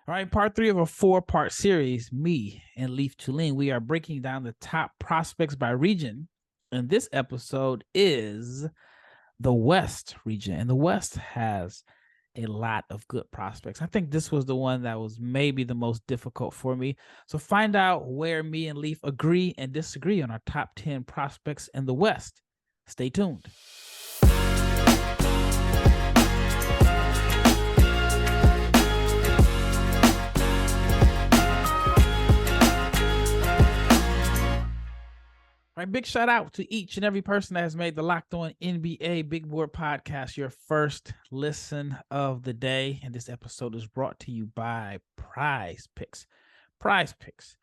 All right, part 3 of a 4-part series. Me and Leif Thulin, we are breaking down the top prospects by region. And this episode is the West region. And the West has a lot of good prospects. I think this was the one that was maybe the most difficult for me. So find out where me and Leif agree and disagree on our top 10 prospects in the West. Stay tuned. All right, big shout out to each and every person that has made the Locked On NBA Big Board Podcast your first listen of the day. And this episode is brought to you by Prize Picks. Prize Picks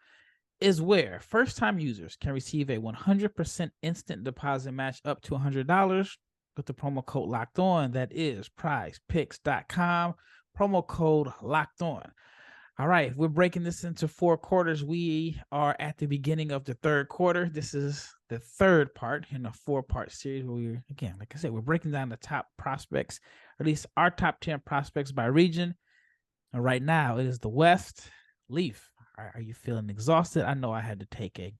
is where first-time users can receive a 100% instant deposit match up to $100 with the promo code Locked On. That is prizepicks.com, promo code Locked On. All right, we're breaking this into 4 quarters. We are at the beginning of the third quarter. This is the third part in a 4-part series where we're, again, like I said, we're breaking down the top prospects, or at least our top 10 prospects by region. And right now, it is the West. Leif, are you feeling exhausted? I know I had to take a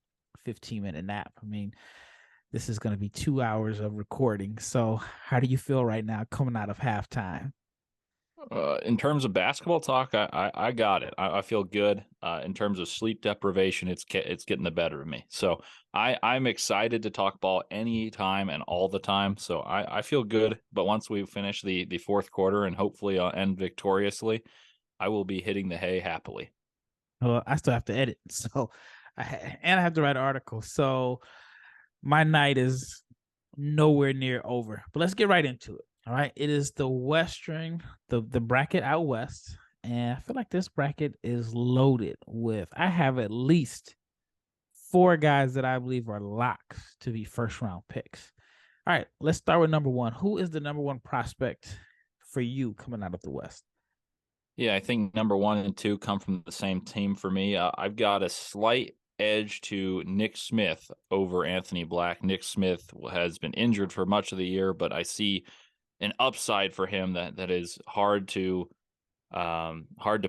15-minute nap. I mean, this is going to be 2 hours of recording. So how do you feel right now coming out of halftime? In terms of basketball talk, I got it. I feel good. In terms of sleep deprivation, it's getting the better of me. So I'm excited to talk ball anytime and all the time. So I feel good. But once we finish the fourth quarter and hopefully I'll end victoriously, I will be hitting the hay happily. Well, I still have to edit. So I have to write an article. So my night is nowhere near over. But let's get right into it. All right, it is the Western, the bracket out west, and I feel like this bracket is loaded with, I have at least 4 guys that I believe are locks to be first-round picks. All right, let's start with number 1. Who is the number 1 prospect for you coming out of the West? Yeah, I think number 1 and 2 come from the same team for me. I've got a slight edge to Nick Smith over Anthony Black. Nick Smith has been injured for much of the year, but I see an upside for him that is hard to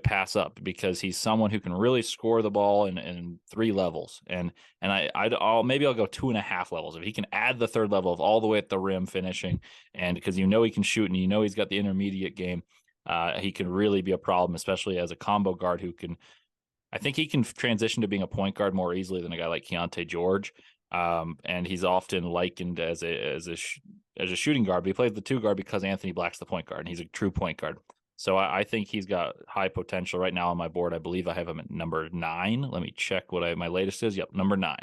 pass up because he's someone who can really score the ball in 3 levels. And I'll go 2.5 levels. If he can add the 3rd level of all the way at the rim finishing, and because he can shoot and he's got the intermediate game, he can really be a problem, especially as a combo guard I think he can transition to being a point guard more easily than a guy like Keontae George. And he's often likened as a shooting guard, but he plays the 2 guard because Anthony Black's the point guard, and he's a true point guard. So I think he's got high potential right now on my board. I believe I have him at number 9. Let me check what my latest is. Yep, number 9.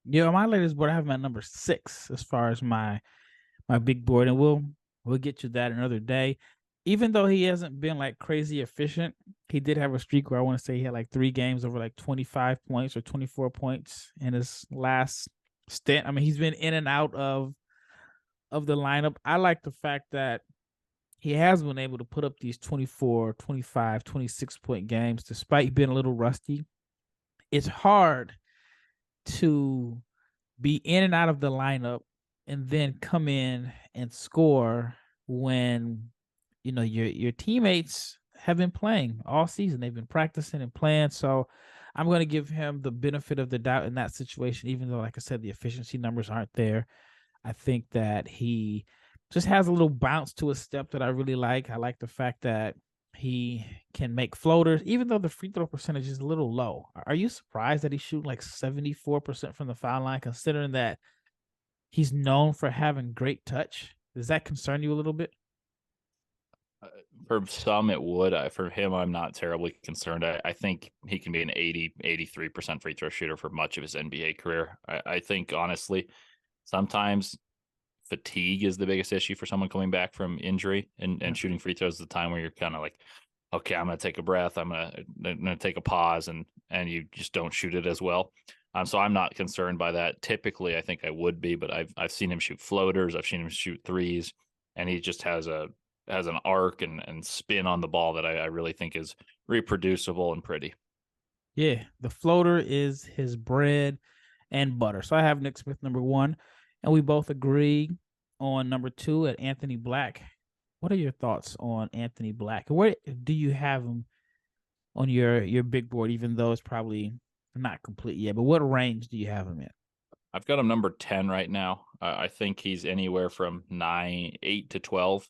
Yeah, on my latest board, I have him at number 6 as far as my big board, and we'll get to that another day. Even though he hasn't been like crazy efficient, he did have a streak where I want to say he had like 3 games over like 25 points or 24 points in his last stint. I mean, he's been in and out of the lineup. I like the fact that he has been able to put up these 24, 25, 26-point games despite being a little rusty. It's hard to be in and out of the lineup and then come in and score when your teammates have been playing all season. They've been practicing and playing. So I'm going to give him the benefit of the doubt in that situation, even though, like I said, the efficiency numbers aren't there. I think that he just has a little bounce to his step that I really like. I like the fact that he can make floaters, even though the free throw percentage is a little low. Are you surprised that he's shooting like 74% from the foul line, considering that he's known for having great touch? Does that concern you a little bit? For some, it would. For him, I'm not terribly concerned. I think he can be an 83% free throw shooter for much of his NBA career. I think, honestly, sometimes fatigue is the biggest issue for someone coming back from injury, and shooting free throws is the time where you're kind of like, okay, I'm going to take a breath. I'm going to take a pause, and you just don't shoot it as well. So I'm not concerned by that. Typically, I think I would be, but I've seen him shoot floaters. I've seen him shoot threes, and he just has an arc and spin on the ball that I really think is reproducible and pretty. Yeah, the floater is his bread and butter. So I have Nick Smith number 1, and we both agree on number 2 at Anthony Black. What are your thoughts on Anthony Black? Where do you have him on your big board, even though it's probably not complete yet. But what range do you have him in? I've got him number 10 right now. I think he's anywhere from 8 to 12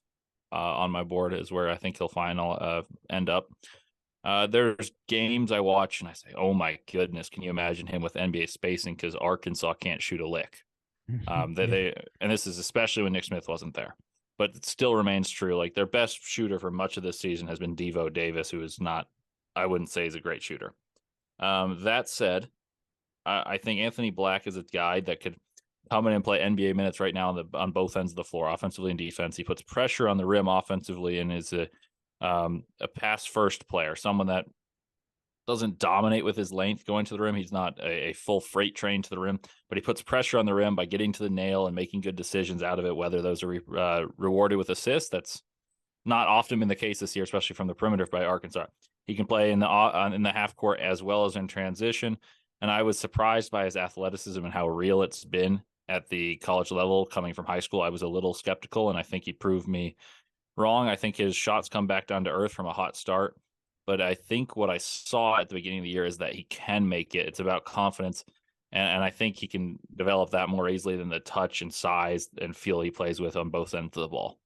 on my board is where I think he'll end up. There's games I watch and I say, oh my goodness, can you imagine him with NBA spacing? Because Arkansas can't shoot a lick. And this is especially when Nick Smith wasn't there, but it still remains true. Like their best shooter for much of this season has been Devo Davis, who is not, I wouldn't say he's a great shooter. That said, I think Anthony Black is a guy that could come in and play NBA minutes right now on both ends of the floor, offensively and defense. He puts pressure on the rim offensively and is a pass first player, someone that doesn't dominate with his length going to the rim. He's not a full freight train to the rim, but he puts pressure on the rim by getting to the nail and making good decisions out of it, whether those are rewarded with assists. That's not often been the case this year, especially from the perimeter by Arkansas. He can play in the half court as well as in transition. And I was surprised by his athleticism and how real it's been at the college level coming from high school. I was a little skeptical, and I think he proved me wrong. I think his shots come back down to earth from a hot start. But I think what I saw at the beginning of the year is that he can make it. It's about confidence. And I think he can develop that more easily than the touch and size and feel he plays with on both ends of the ball.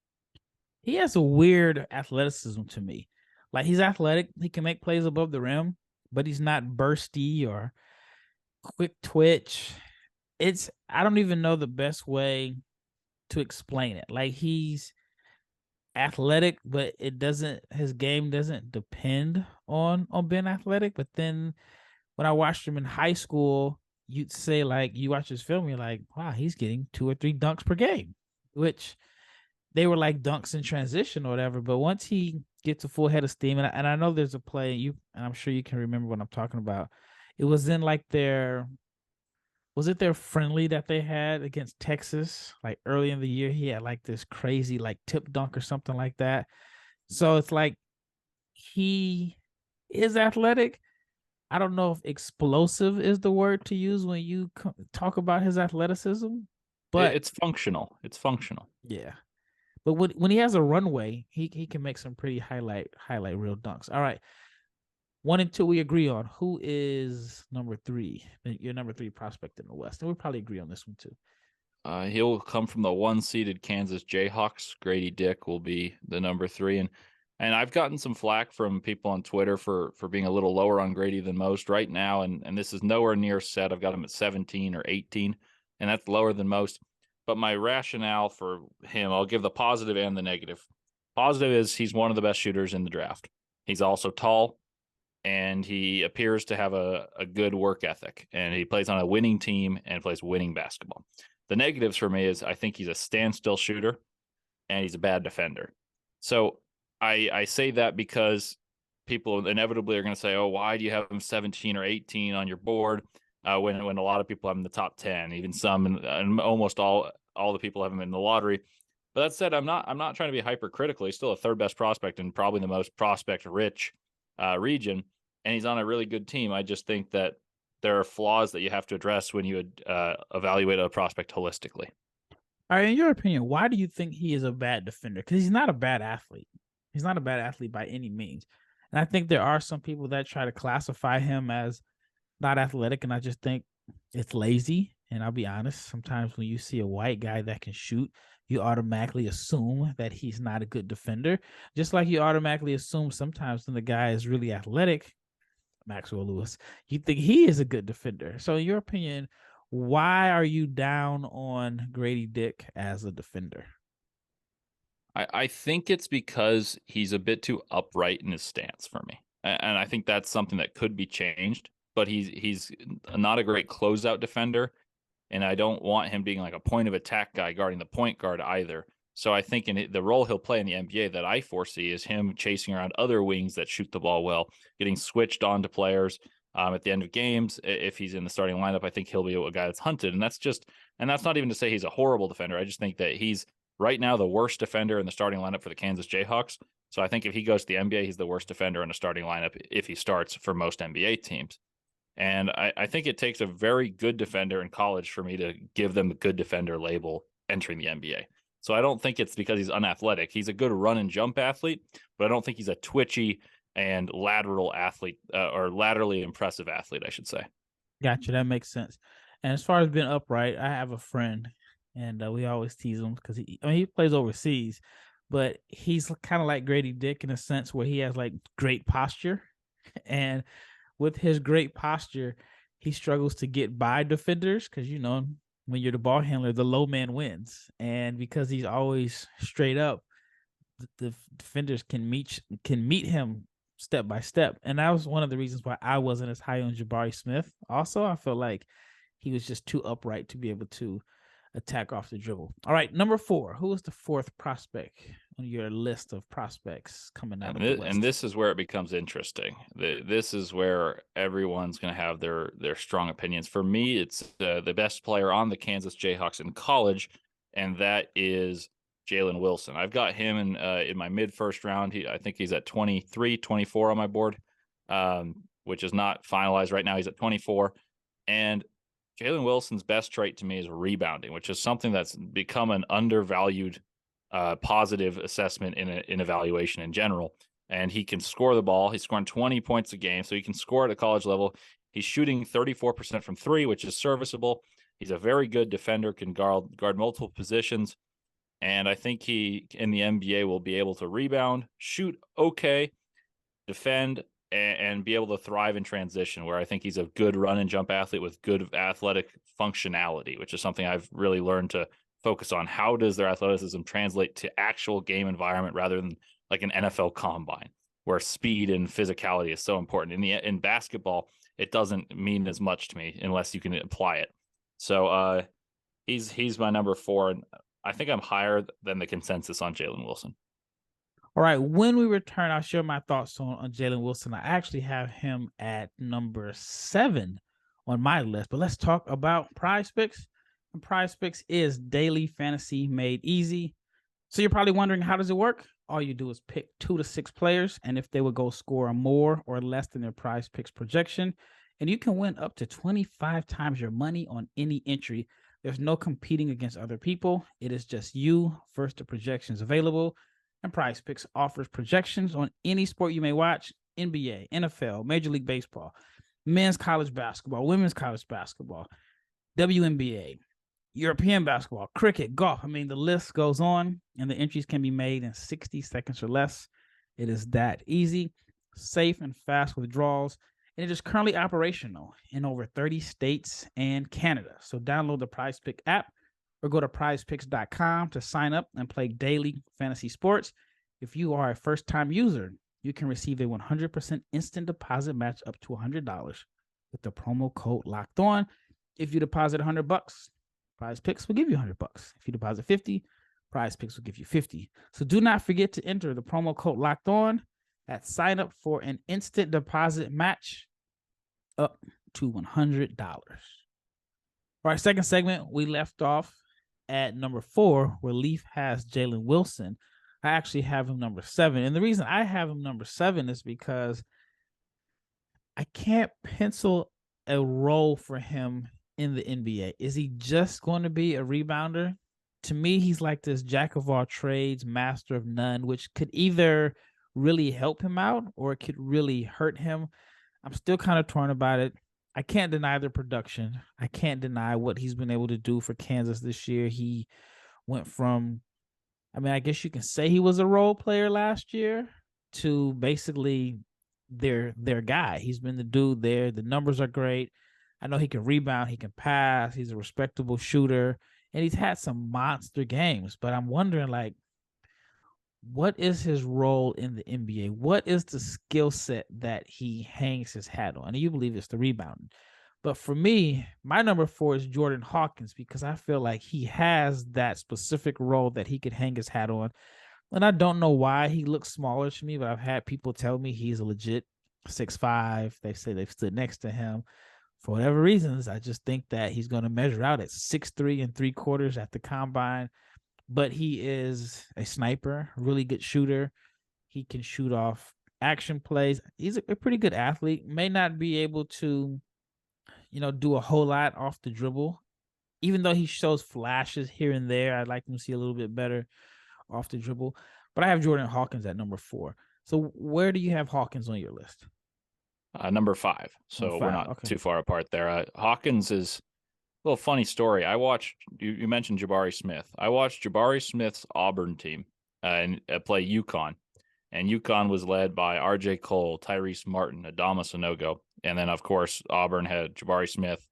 He has a weird athleticism to me. Like he's athletic. He can make plays above the rim, but he's not bursty or quick twitch. I don't even know the best way to explain it. Like he's athletic, but his game doesn't depend on being athletic. But then when I watched him in high school, you'd say, like, you watch his film, you're like, wow, he's getting 2 or 3 dunks per game, which they were like dunks in transition or whatever. But once he gets a full head of steam, and I know there's a play, and I'm sure you can remember what I'm talking about. It was in like their friendly that they had against Texas, like early in the year? He had like this crazy like tip dunk or something like that. So it's like he is athletic. I don't know if explosive is the word to use when you talk about his athleticism, but it's functional. It's functional. Yeah. But when he has a runway, he can make some pretty highlight real dunks. All right. 1 and 2 we agree on. Who is number 3? Your number 3 prospect in the West. And we'll probably agree on this one too. He'll come from the 1-seeded Kansas Jayhawks. Gradey Dick will be the number 3. And I've gotten some flack from people on Twitter for being a little lower on Gradey than most right now. And this is nowhere near set. I've got him at 17 or 18, and that's lower than most. But my rationale for him, I'll give the positive and the negative. Positive is he's one of the best shooters in the draft. He's also tall, and he appears to have a good work ethic, and he plays on a winning team and plays winning basketball. The negatives for me is I think he's a standstill shooter, and he's a bad defender. So I say that because people inevitably are going to say, oh, why do you have him 17 or 18 on your board when a lot of people have him in the top 10, even some, and almost all the people have him in the lottery. But that said, I'm not trying to be hypercritical. He's still a third best prospect and probably the most prospect rich region, and he's on a really good team. I just think that there are flaws that you have to address when you evaluate a prospect holistically. All right, in your opinion, why do you think he is a bad defender? Because he's not a bad athlete. He's not a bad athlete by any means. And I think there are some people that try to classify him as not athletic, and I just think it's lazy. And I'll be honest, sometimes when you see a white guy that can shoot, you automatically assume that he's not a good defender. Just like you automatically assume sometimes when the guy is really athletic, Maxwell Lewis, you think he is a good defender. So in your opinion, why are you down on Gradey Dick as a defender? I think it's because he's a bit too upright in his stance for me. And I think that's something that could be changed, but he's not a great closeout defender. And I don't want him being like a point of attack guy guarding the point guard either. So I think in the role he'll play in the NBA that I foresee is him chasing around other wings that shoot the ball well, getting switched on to players at the end of games. If he's in the starting lineup, I think he'll be a guy that's hunted. And that's not even to say he's a horrible defender. I just think that he's right now the worst defender in the starting lineup for the Kansas Jayhawks. So I think if he goes to the NBA, he's the worst defender in a starting lineup if he starts for most NBA teams. And I think it takes a very good defender in college for me to give them a good defender label entering the NBA. So I don't think it's because he's unathletic. He's a good run and jump athlete, but I don't think he's a twitchy, and lateral athlete, or laterally impressive athlete, I should say. Gotcha. That makes sense. And as far as being upright, I have a friend, and we always tease him because he plays overseas, but he's kind of like Gradey Dick in a sense where he has like great posture, and with his great posture, he struggles to get by defenders because when you're the ball handler, the low man wins, and because he's always straight up, the defenders can meet him step by step. And that was one of the reasons why I wasn't as high on Jabari Smith. Also, I felt like he was just too upright to be able to attack off the dribble. All right, number 4. Who is the 4th prospect on your list of prospects coming out of the West? And this is where it becomes interesting. This is where everyone's going to have their strong opinions. For me, it's the best player on the Kansas Jayhawks in college, and that is Jalen Wilson. I've got him in my mid-first round. I think he's at 23, 24 on my board, which is not finalized right now. He's at 24. And Jalen Wilson's best trait to me is rebounding, which is something that's become an undervalued positive assessment in evaluation in general. And he can score the ball. He's scoring 20 points a game, so he can score at a college level. He's shooting 34% from 3, which is serviceable. He's a very good defender, can guard multiple positions. And I think he, in the NBA, will be able to rebound, shoot okay, defend, and be able to thrive in transition, where I think he's a good run and jump athlete with good athletic functionality, which is something I've really learned to focus on. How does their athleticism translate to actual game environment rather than like an NFL combine, where speed and physicality is so important. In basketball, it doesn't mean as much to me unless you can apply it. So he's my number 4, and I think I'm higher than the consensus on Jalen Wilson. All right, when we return, I'll share my thoughts on Jalen Wilson. I actually have him at number 7 on my list, but let's talk about Prize Picks. And Prize Picks is daily fantasy made easy. So you're probably wondering, how does it work? All you do is pick 2 to 6 players, and if they would go score more or less than their Prize Picks projection, and you can win up to 25 times your money on any entry. There's no competing against other people. It is just you versus the projections available. And Prize Picks offers projections on any sport you may watch: NBA, NFL, Major League Baseball, men's college basketball, women's college basketball, WNBA, European basketball, cricket, golf. I mean, the list goes on, and the entries can be made in 60 seconds or less. It is that easy, safe, and fast withdrawals. And it is currently operational in over 30 states and Canada. So download the Prize Pick app or go to prizepicks.com to sign up and play daily fantasy sports. If you are a first-time user, you can receive a 100% instant deposit match up to $100 with the promo code Locked On. If you deposit $100, Prize Picks will give you $100. If you deposit $50, Prize Picks will give you $50. So do not forget to enter the promo code Locked On at sign up for an instant deposit match up to $100. All right, second segment, we left off at number 4, where Leif has Jalen Wilson. I actually have him number 7. And the reason I have him number 7 is because I can't pencil a role for him in the NBA. Is he just going to be a rebounder? To me, he's like this jack of all trades, master of none, which could either really help him out or it could really hurt him. I'm still kind of torn about it. I can't deny the production. I can't deny what he's been able to do for Kansas this year. He went from, I guess you can say he was a role player last year, to basically their guy. He's been the dude there. The numbers are great. I know he can rebound, he can pass, he's a respectable shooter, and he's had some monster games. But I'm wondering, like, what is his role in the NBA? What is the skill set that he hangs his hat on? And you believe it's the rebounding. But for me, my number 4 is Jordan Hawkins, because I feel like he has that specific role that he could hang his hat on. And I don't know why he looks smaller to me, but I've had people tell me he's a legit 6'5". They say they've stood next to him. For whatever reasons, I just think that he's going to measure out at 6'3" and 3/4 at the combine. But he is a sniper, really good shooter. He can shoot off action plays. He's a pretty good athlete. May not be able to, do a whole lot off the dribble. Even though he shows flashes here and there, I'd like him to see a little bit better off the dribble. But I have Jordan Hawkins at number 4. So where do you have Hawkins on your list? Number 5. Number So we're 5. not Okay. too far apart there. Hawkins is a little funny story. I watched, you mentioned Jabari Smith. I watched Jabari Smith's Auburn team and play UConn. And UConn was led by R.J. Cole, Tyrese Martin, Adama Sanogo. And then, of course, Auburn had Jabari Smith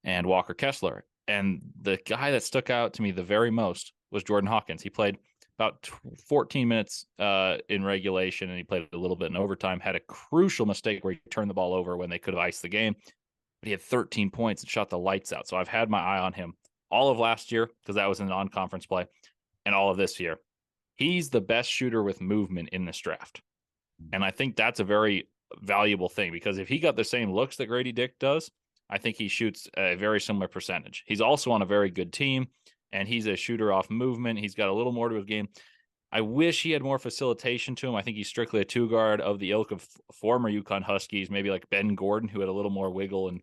and Walker Kessler. And the guy that stuck out to me the very most was Jordan Hawkins. He played about 14 minutes in regulation, and he played a little bit in overtime, had a crucial mistake where he turned the ball over when they could have iced the game. But he had 13 points and shot the lights out. So I've had my eye on him all of last year because that was an non-conference play, and all of this year. He's the best shooter with movement in this draft. And I think that's a very valuable thing because if he got the same looks that Gradey Dick does, I think he shoots a very similar percentage. He's also on a very good team, and he's a shooter off movement. He's got a little more to his game. I wish he had more facilitation to him. I think he's strictly a 2-guard of the ilk of former UConn Huskies, maybe like Ben Gordon, who had a little more wiggle and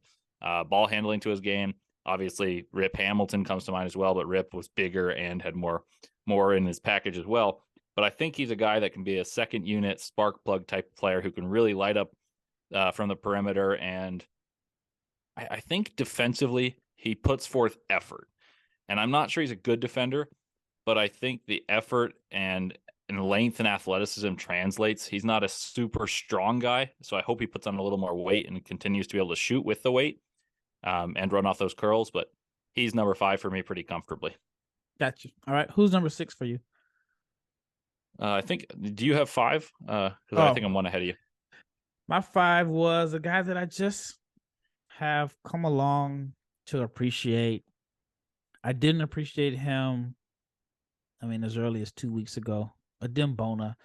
ball handling to his game. Obviously, Rip Hamilton comes to mind as well, but Rip was bigger and had more in his package as well. But I think he's a guy that can be a second unit spark plug type player who can really light up from the perimeter. And I think defensively, he puts forth effort. And I'm not sure he's a good defender, but I think the effort and length and athleticism translates. He's not a super strong guy, so I hope he puts on a little more weight and continues to be able to shoot with the weight and run off those curls. But he's number 5 for me pretty comfortably. Gotcha. All right. Who's number 6 for you? I think, do you have 5? Because I think I'm one ahead of you. My 5 was a guy that I just have come along to appreciate. I didn't appreciate him, as early as 2 weeks ago, Adem Bona.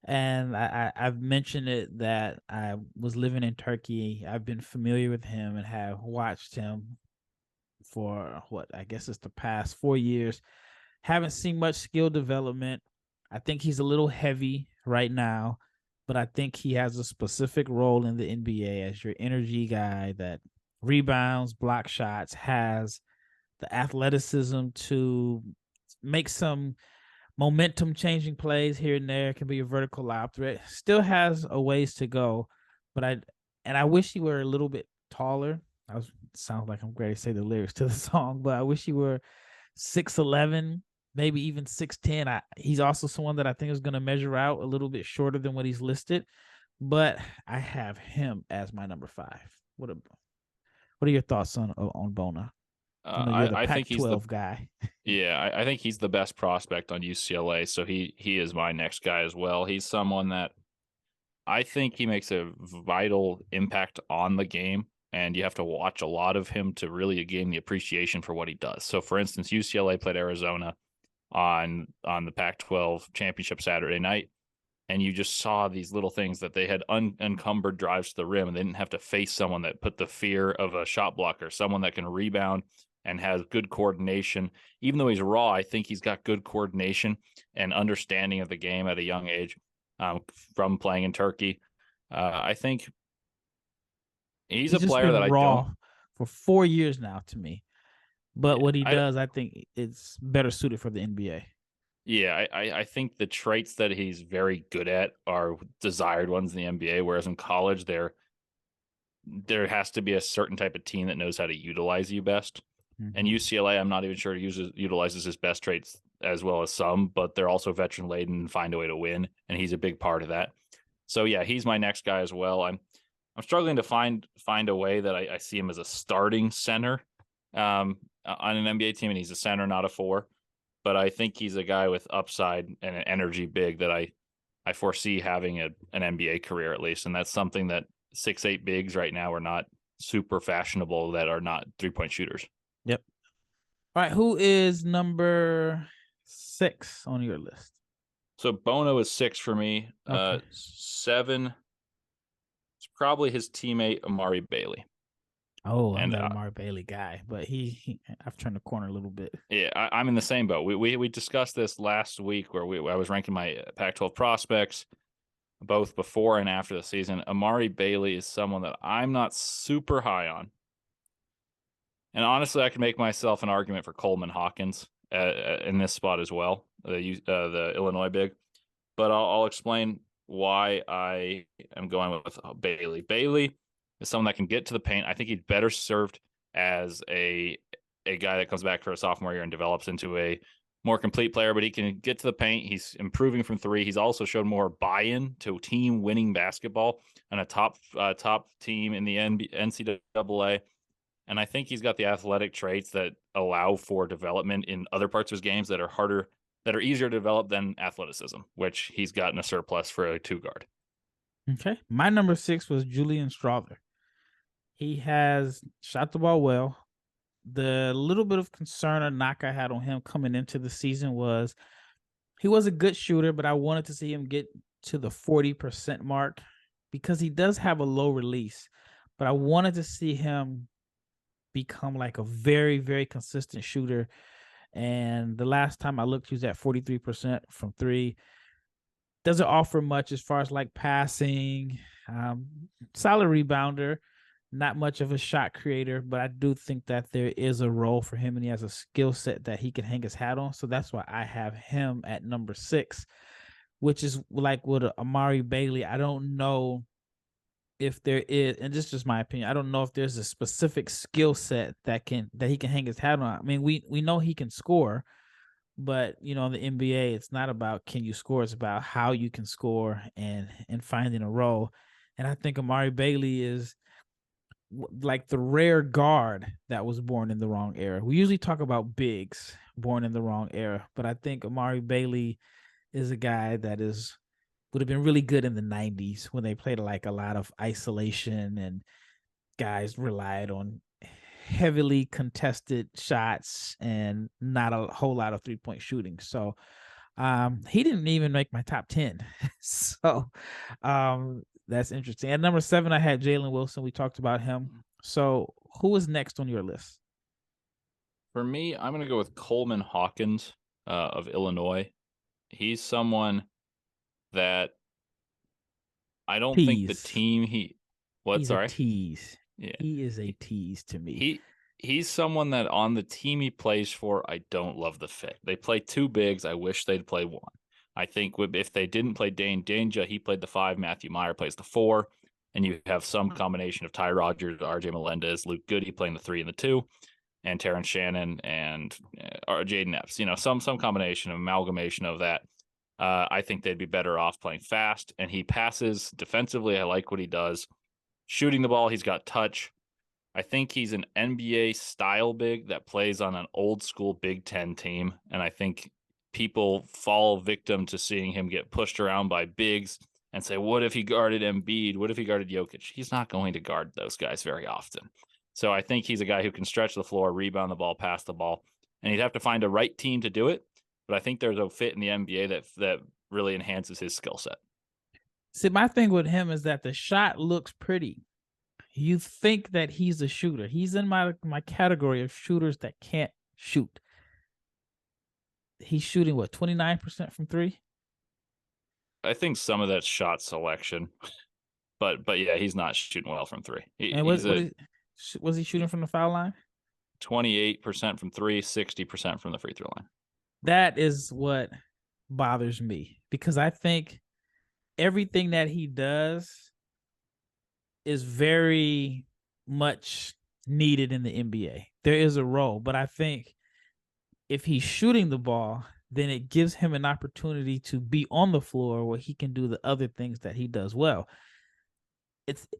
And I've mentioned it that I was living in Turkey. I've been familiar with him and have watched him for I guess it's the past 4 years. Haven't seen much skill development. I think he's a little heavy right now, but I think he has a specific role in the NBA as your energy guy that rebounds, block shots, has the athleticism to make some momentum changing plays here and there, can be a vertical lob threat. Still has a ways to go, but I wish he were a little bit taller. Sounds like I'm great to say the lyrics to the song, but I wish he were 6'11", maybe even 6'10". He's also someone that I think is going to measure out a little bit shorter than what he's listed, but I have him as my number 5. What are your thoughts on Bona? I think he's the guy. Yeah, I think he's the best prospect on UCLA, so he is my next guy as well. He's someone that I think he makes a vital impact on the game, and you have to watch a lot of him to really gain the appreciation for what he does. So, for instance, UCLA played Arizona on the Pac-12 championship Saturday night, and you just saw these little things that they had unencumbered drives to the rim, and they didn't have to face someone that put the fear of a shot blocker, someone that can rebound and has good coordination. Even though he's raw, I think he's got good coordination and understanding of the game at a young age from playing in Turkey. I think he's a player that I raw for 4 years now to me. But what he does, I think it's better suited for the NBA. Yeah, I think the traits that he's very good at are desired ones in the NBA, whereas in college there has to be a certain type of team that knows how to utilize you best. Mm-hmm. And UCLA, I'm not even sure utilizes his best traits as well as some, but they're also veteran laden and find a way to win, and he's a big part of that. So yeah, he's my next guy as well. I'm struggling to find a way that I see him as a starting center on an NBA team, and he's a center, not a 4. But I think he's a guy with upside and an energy big that I foresee having an NBA career at least, and that's something that 6'8" bigs right now are not super fashionable that are not 3-point shooters. Yep. All right, who is number 6 on your list? So Bono is 6 for me. Okay. 7 is probably his teammate Amari Bailey. Oh, I'm not Amari Bailey guy, but I've turned the corner a little bit. Yeah, I'm in the same boat. We discussed this last week where I was ranking my Pac-12 prospects both before and after the season. Amari Bailey is someone that I'm not super high on. And honestly, I can make myself an argument for Coleman Hawkins in this spot as well, the Illinois big. But I'll explain why I am going with Bailey. Bailey is someone that can get to the paint. I think he's better served as a guy that comes back for a sophomore year and develops into a more complete player, but he can get to the paint. He's improving from three. He's also showed more buy-in to team winning basketball and a top team in the NCAA. And I think he's got the athletic traits that allow for development in other parts of his games that are easier to develop than athleticism, which he's gotten a surplus for a 2-guard. Okay. My number 6 was Julian Strawther. He has shot the ball well. The little bit of concern or knock I had on him coming into the season was he was a good shooter, but I wanted to see him get to the 40% mark because he does have a low release. But I wanted to see him become like a very, very consistent shooter. And the last time I looked, he was at 43% from three. Doesn't offer much as far as like passing, solid rebounder, not much of a shot creator, but I do think that there is a role for him and he has a skill set that he can hang his hat on. So that's why I have him at number 6, which is like with Amari Bailey. I don't know if there is, and this is just my opinion, I don't know if there's a specific skill set that he can hang his hat on. I mean, we know he can score, but in the NBA, it's not about can you score, it's about how you can score and finding a role. And I think Amari Bailey is like the rare guard that was born in the wrong era. We usually talk about bigs born in the wrong era, but I think Amari Bailey is a guy that would have been really good in the 90s when they played like a lot of isolation and guys relied on heavily contested shots and not a whole lot of 3-point shooting. So he didn't even make my top 10. So that's interesting. At number 7, I had Jalen Wilson. We talked about him. So who is next on your list? For me, I'm going to go with Coleman Hawkins of Illinois. He's someone that I don't think the team he's a tease. Yeah. He is a tease to me. He's someone that on the team he plays for, I don't love the fit. They play 2 bigs. I wish they'd play 1. I think if they didn't play Dane Danger, he played the 5. Matthew Meyer plays the 4. And you have some combination of Ty Rodgers, RJ Melendez, Luke Goody playing the 3 and the 2, and Terrence Shannon and Jaden Epps. Some combination of amalgamation of that. I think they'd be better off playing fast. And he passes defensively. I like what he does. Shooting the ball, he's got touch. I think he's an NBA style big that plays on an old school Big Ten team. And I think people fall victim to seeing him get pushed around by bigs and say, what if he guarded Embiid? What if he guarded Jokic? He's not going to guard those guys very often. So I think he's a guy who can stretch the floor, rebound the ball, pass the ball, and he'd have to find a right team to do it. But I think there's a fit in the NBA that really enhances his skill set. See, my thing with him is that the shot looks pretty. You think that he's a shooter. He's in my category of shooters that can't shoot. He's shooting, 29% from 3? I think some of that's shot selection. But yeah, he's not shooting well from 3. Was he shooting from the foul line? 28% from 3, 60% from the free throw line. That is what bothers me because I think everything that he does is very much needed in the NBA. There is a role, but I think if he's shooting the ball, then it gives him an opportunity to be on the floor where he can do the other things that he does well.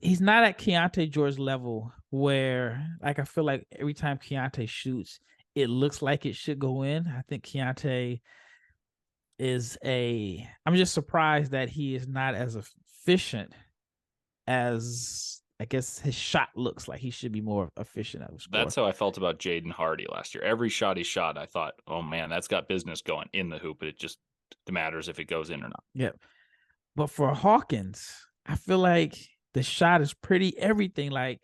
He's not at Keontae George level where, like, I feel like every time Keontae shoots, it looks like it should go in. I think Keontae I'm just surprised that he is not as efficient as I guess his shot looks like. He should be more efficient at the score. That's how I felt about Jaden Hardy last year. Every shot he shot, I thought, oh man, that's got business going in the hoop, but it just matters if it goes in or not. Yeah. But for Hawkins, I feel like the shot is pretty everything. Like,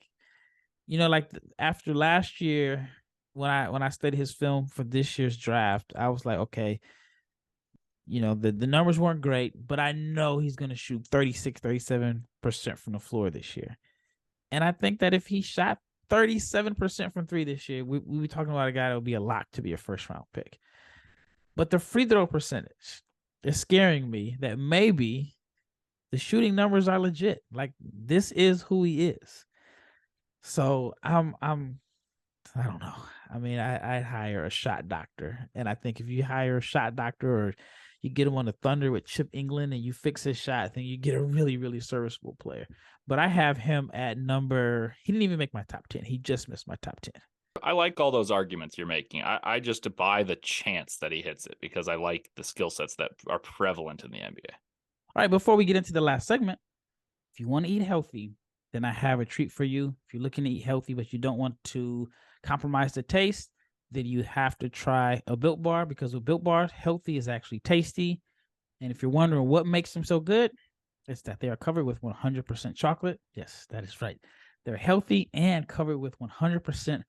after last year, when I studied his film for this year's draft, I was like, okay, the numbers weren't great, but I know he's going to shoot 36, 37% from the floor this year. And I think that if he shot 37% from 3 this year, we be talking about a guy that would be a lock to be a first-round pick. But the free throw percentage is scaring me that maybe The shooting numbers are legit. Like, this is who he is. So I don't know. I mean, I'd hire a shot doctor. And I think if you hire a shot doctor or you get him on the Thunder with Chip England and you fix his shot, then you get a really, really serviceable player. But I have him at he didn't even make my top 10. He just missed my top 10. I like all those arguments you're making. I just buy the chance that he hits it because I like the skill sets that are prevalent in the NBA. All right, before we get into the last segment, if you want to eat healthy, then I have a treat for you. If you're looking to eat healthy, but you don't want to compromise the taste, then you have to try a Built Bar, because with Built Bars, healthy is actually tasty. And if you're wondering what makes them so good, it's that they are covered with 100% chocolate. Yes, that is right. They're healthy and covered with 100%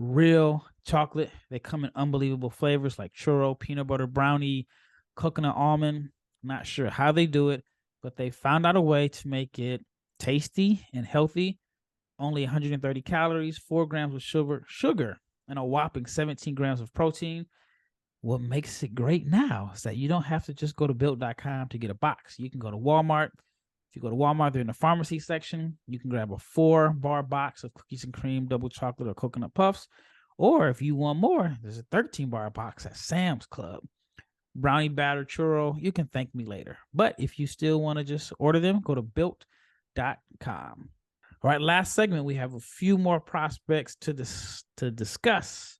real chocolate. They come in unbelievable flavors like churro, peanut butter brownie, coconut almond. Not sure how they do it, but they found out a way to make it tasty and healthy. Only 130 calories, 4 grams of sugar, and a whopping 17 grams of protein. What makes it great now is that you don't have to just go to built.com to get a box. You can go to Walmart. If you go to Walmart, they're in the pharmacy section. You can grab a 4-bar box of cookies and cream, double chocolate, or coconut puffs. Or if you want more, there's a 13-bar box at Sam's Club. Brownie batter churro, you can thank me later. But if you still want to just order them, go to built.com. All right, last segment, we have a few more prospects to discuss.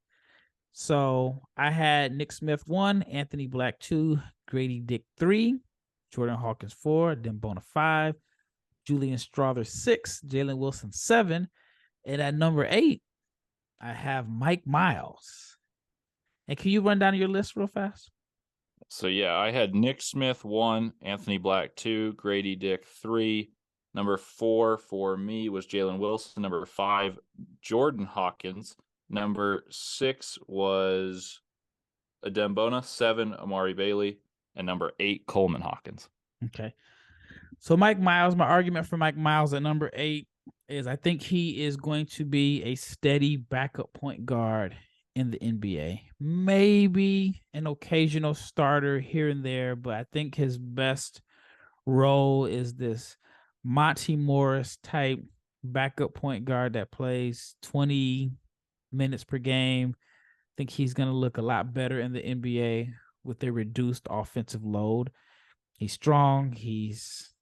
So I had Nick Smith 1, Anthony Black 2, Gradey Dick 3, Jordan Hawkins 4, Dembona 5, Julian Strawther 6, Jalen Wilson 7, and at number 8, I have Mike Miles. And can you run down your list real fast? So yeah, I had Nick Smith 1, Anthony Black 2, Gradey Dick 3. Number 4 for me was Jalen Wilson. Number 5, Jordan Hawkins. Number 6 was Dembona. 7, Amari Bailey. And number 8, Coleman Hawkins. Okay. So Mike Miles, my argument for Mike Miles at number 8 is I think he is going to be a steady backup point guard in the NBA. Maybe an occasional starter here and there, but I think his best role is this Monty Morris type backup point guard that plays 20 minutes per game. I think he's going to look a lot better in the NBA with a reduced offensive load. He's strong. He's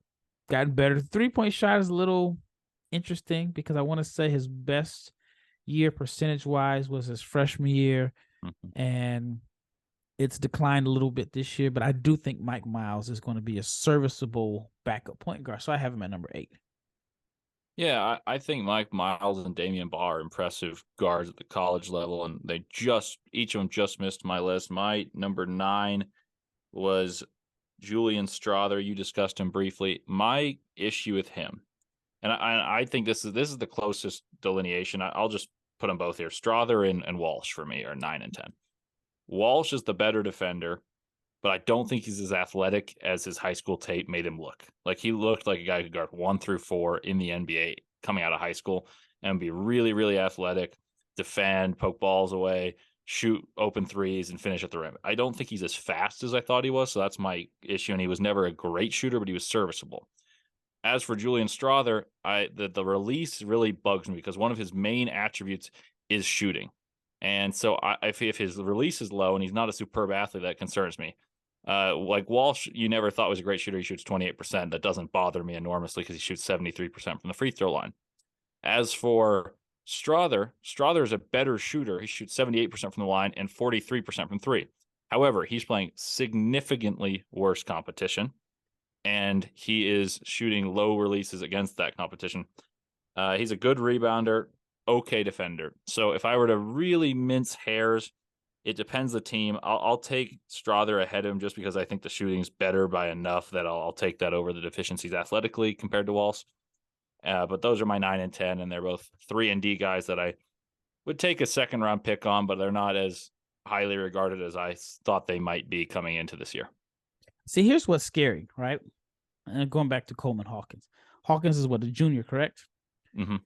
gotten better. The three-point shot is a little interesting because I want to say his best year percentage-wise was his freshman year, and it's declined a little bit this year, but I do think Mike Miles is going to be a serviceable backup point guard, so I have him at number 8. Yeah, I think Mike Miles and Damian Barr are impressive guards at the college level, and each of them just missed my list. My number 9 was Julian Strawther. You discussed him briefly. My issue with him, and I think this is the closest delineation. I'll just put them both here. Strawther and Walsh for me are 9 and 10. Walsh is the better defender, but I don't think he's as athletic as his high school tape made him look. Like, he looked like a guy who could guard 1 through 4 in the NBA coming out of high school and be really, really athletic, defend, poke balls away, shoot open threes, and finish at the rim. I don't think he's as fast as I thought he was, so that's my issue. And he was never a great shooter, but he was serviceable. As for Julian Strawther, the release really bugs me because one of his main attributes is shooting. And so if his release is low and he's not a superb athlete, that concerns me. Like Walsh, you never thought was a great shooter. He shoots 28%. That doesn't bother me enormously because he shoots 73% from the free throw line. As for Strawther is a better shooter. He shoots 78% from the line and 43% from 3. However, he's playing significantly worse competition, and he is shooting low releases against that competition. He's a good rebounder, okay defender. So if I were to really mince hairs, it depends the team. I'll take Strawther ahead of him just because I think the shooting's better by enough that I'll take that over the deficiencies athletically compared to Walsh. But those are my 9 and 10, and they're both 3 and D guys that I would take a second-round pick on, but they're not as highly regarded as I thought they might be coming into this year. See, here's what's scary, right? And going back to Coleman Hawkins. Hawkins is what, a junior, correct? Mm-hmm.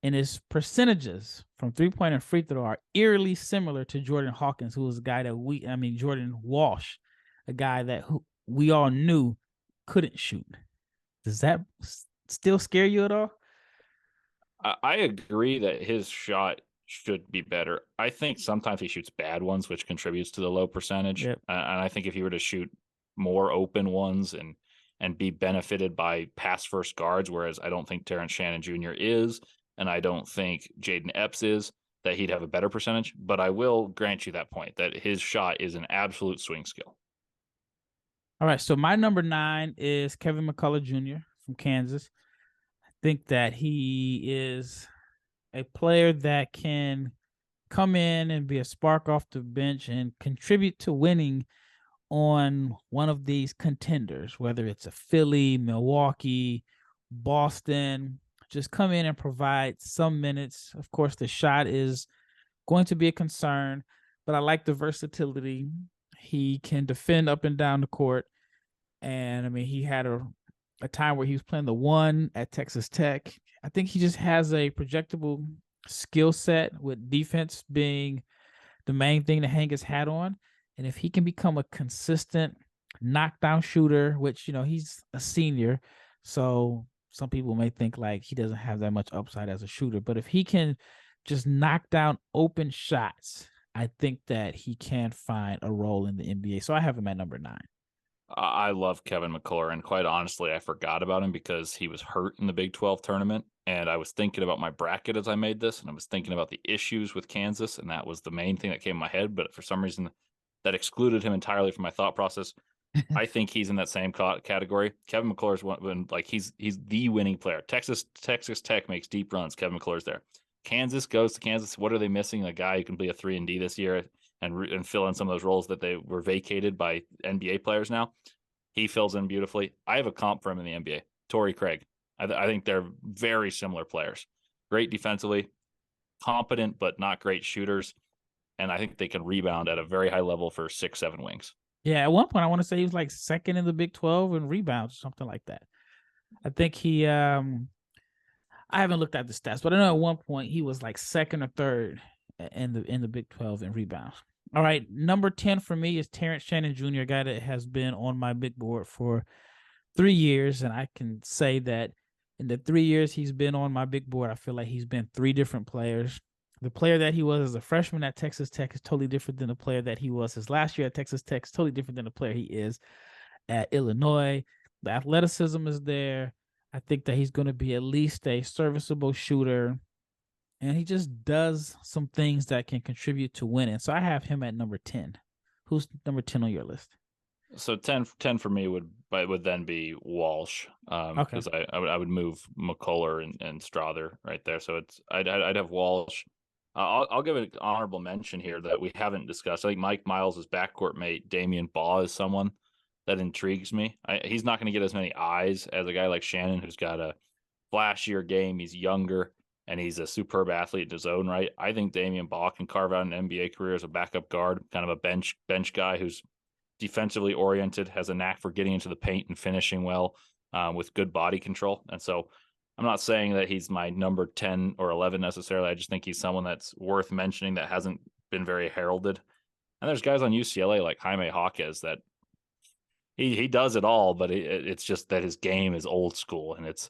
And his percentages from three-point and free throw are eerily similar to Jordan Hawkins, who was a guy that Jordan Walsh, a guy that we all knew couldn't shoot. Does that still scare you at all? I agree that his shot should be better. I think sometimes he shoots bad ones, which contributes to the low percentage. Yep. And I think if he were to shoot more open ones and be benefited by pass first guards, whereas I don't think Terrence Shannon Jr. is, and I don't think Jaden Epps is, that he'd have a better percentage. But I will grant you that point that his shot is an absolute swing skill. All right. So my number 9 is Kevin McCullough Jr. from Kansas. I think that he is a player that can come in and be a spark off the bench and contribute to winning on one of these contenders, whether it's a Philly, Milwaukee, Boston. Just come in and provide some minutes. Of course, the shot is going to be a concern, but I like the versatility. He can defend up and down the court. And I mean, he had a time where he was playing the 1 at Texas Tech. I think he just has a projectable skill set, with defense being the main thing to hang his hat on. And if he can become a consistent knockdown shooter, which, he's a senior, so some people may think like he doesn't have that much upside as a shooter, but if he can just knock down open shots, I think that he can find a role in the NBA. So I have him at number 9. I love Kevin McCullough, and quite honestly, I forgot about him because he was hurt in the Big 12 tournament. And I was thinking about my bracket as I made this, and I was thinking about the issues with Kansas, and that was the main thing that came in my head. But for some reason, that excluded him entirely from my thought process. I think he's in that same category. Kevin McCullough's one, like he's the winning player. Texas Tech makes deep runs. Kevin McCullough's there. Kansas goes to Kansas. What are they missing? A guy who can be a 3-and-D this year and fill in some of those roles that they were vacated by NBA players now. He fills in beautifully. I have a comp for him in the NBA. Torrey Craig. I think they're very similar players. Great defensively, competent but not great shooters, and I think they can rebound at a very high level for 6-7 wings. Yeah, at one point I want to say he was like second in the Big 12 in rebounds, something like that. I think he I haven't looked at the stats, but I know at one point he was like second or third in the Big 12 in rebounds. All right, number 10 for me is Terrence Shannon Jr., a guy that has been on my big board for 3 years, and I can say that in the 3 years he's been on my big board, I feel like he's been 3 different players. The player that he was as a freshman at Texas Tech is totally different than the player that he was his last year at Texas Tech. It's totally different than the player he is at Illinois. The athleticism is there. I think that he's going to be at least a serviceable shooter, and he just does some things that can contribute to winning. So I have him at number 10. Who's number 10 on your list? So 10 for me would then be Walsh, because I would move McCullough and Strother right there. So I'd have Walsh. I'll give an honorable mention here that we haven't discussed. I think Mike Miles' backcourt mate Damian Baugh is someone that intrigues me. He's not going to get as many eyes as a guy like Shannon, who's got a flashier game. He's younger and he's a superb athlete in his own right. I think Damian Baugh can carve out an NBA career as a backup guard, kind of a bench guy who's defensively oriented, has a knack for getting into the paint and finishing well, with good body control. And so I'm not saying that he's my number 10 or 11 necessarily. I just think he's someone that's worth mentioning that hasn't been very heralded. And there's guys on UCLA like Jaimie Hawkins that he does it all, but it's just that his game is old school and it's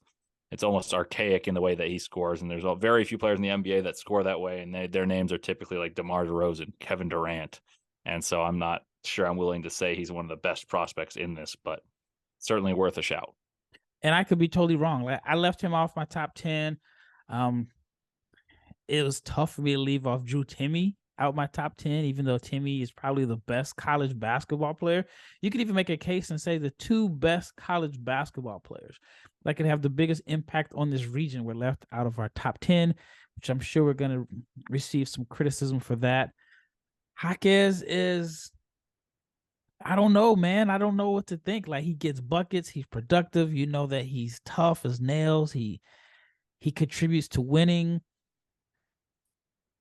almost archaic in the way that he scores. And there's very few players in the NBA that score that way, and their names are typically like DeMar DeRozan, Kevin Durant. And so I'm not sure I'm willing to say he's one of the best prospects in this, but certainly worth a shout. And I could be totally wrong. Like, I left him off my top 10. It was tough for me to leave off Drew Timme out my top 10, even though Timme is probably the best college basketball player. You could even make a case and say the 2 best college basketball players that could have the biggest impact on this region were left out of our top 10, which I'm sure we're going to receive some criticism for that. Jacquez is, I don't know, man. I don't know what to think. Like, he gets buckets. He's productive. You know that he's tough as nails. He contributes to winning.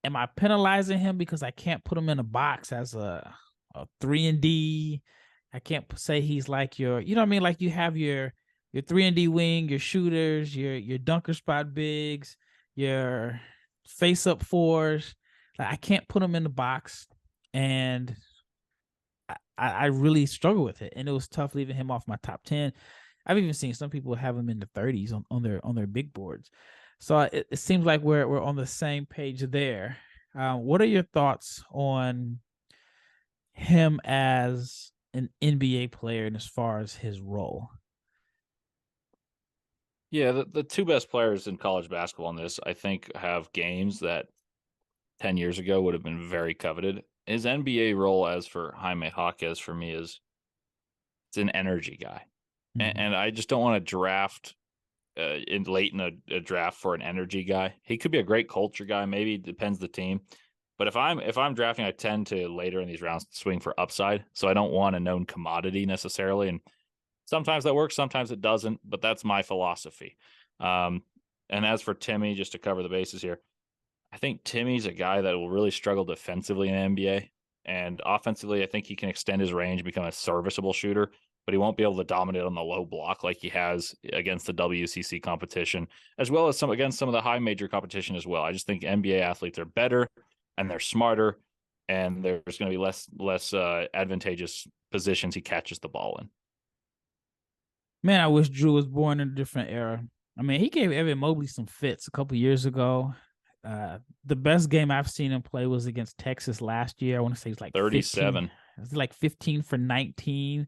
Am I penalizing him because I can't put him in a box as a 3-and-D? I can't say he's like your, you know what I mean? Like, you have your 3-and-D wing, your shooters, your dunker spot bigs, your face-up fours. Like, I can't put him in the box, and I really struggle with it. And it was tough leaving him off my top 10. I've even seen some people have him in the 30s on their big boards. So it seems like we're on the same page there. What are your thoughts on him as an NBA player and as far as his role? Yeah, the two best players in college basketball in this, I think, have games that 10 years ago would have been very coveted. His NBA role, as for Jaime Hawkins, for me, is it's an energy guy. And I just don't want to draft late in a draft for an energy guy. He could be a great culture guy, maybe, depends the team. But if I'm drafting, I tend to later in these rounds swing for upside. So I don't want a known commodity necessarily. And sometimes that works, sometimes it doesn't, but that's my philosophy. And as for Timme, just to cover the bases here, I think Timmy's a guy that will really struggle defensively in the NBA. And offensively, I think he can extend his range, become a serviceable shooter, but he won't be able to dominate on the low block like he has against the WCC competition, as well as against some of the high major competition as well. I just think NBA athletes are better and they're smarter, and there's going to be less advantageous positions he catches the ball in. Man, I wish Drew was born in a different era. I mean, he gave Evan Mobley some fits a couple years ago. The best game I've seen him play was against Texas last year. I want to say it's like 37. It was like 15 for 19.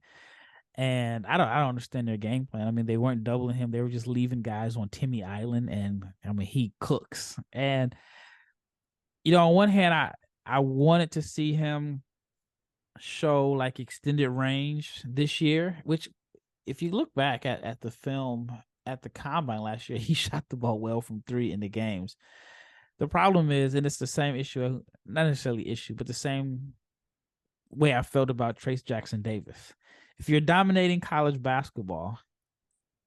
And I don't understand their game plan. I mean, they weren't doubling him. They were just leaving guys on Timme Island, and I mean, he cooks. And on one hand, I wanted to see him show like extended range this year, which if you look back at the film at the combine last year, he shot the ball well from three in the games. The problem is, and it's the same issue, not necessarily issue, but the same way I felt about Trayce Jackson-Davis. If you're dominating college basketball,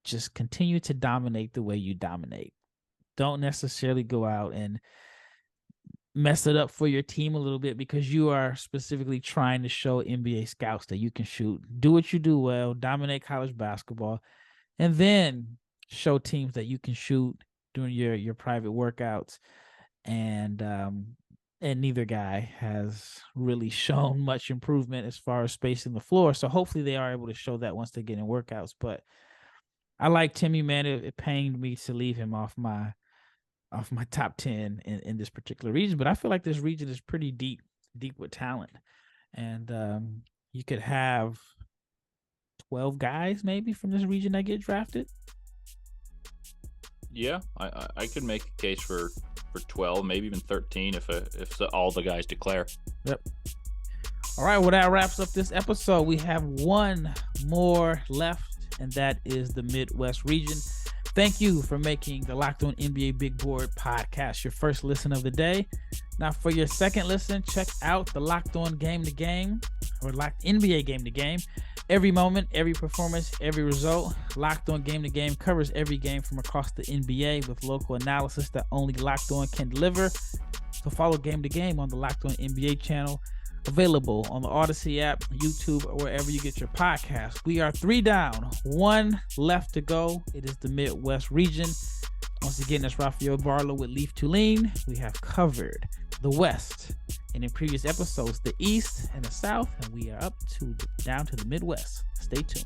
just continue to dominate the way you dominate. Don't necessarily go out and mess it up for your team a little bit because you are specifically trying to show NBA scouts that you can shoot. Do what you do well, dominate college basketball, and then show teams that you can shoot during your private workouts. And neither guy has really shown much improvement as far as spacing the floor. So hopefully they are able to show that once they get in workouts. But I like Timme, man. It pained me to leave him off my top 10 in this particular region. But I feel like this region is pretty deep with talent. And you could have 12 guys maybe from this region that get drafted. Yeah, I could make a case for 12, maybe even 13 if all the guys declare. Yep. All right, well, that wraps up this episode. We have one more left, and that is the Midwest region. Thank you for making the Locked On NBA Big Board podcast your first listen of the day. Now, for your second listen, check out the Locked On Game to Game, or Locked NBA Game to Game. Every moment, every performance, every result. Locked On Game to Game covers every game from across the NBA with local analysis that only Locked On can deliver. So follow Game to Game on the Locked On NBA channel, available on the Odyssey app, YouTube, or wherever you get your podcast. We are 3 down, 1 left to go. It is the Midwest region. Once again, that's Rafael Barlowe with Leif Thulin. We have covered the West, and in previous episodes, the East and the South, and we are down to the Midwest. Stay tuned.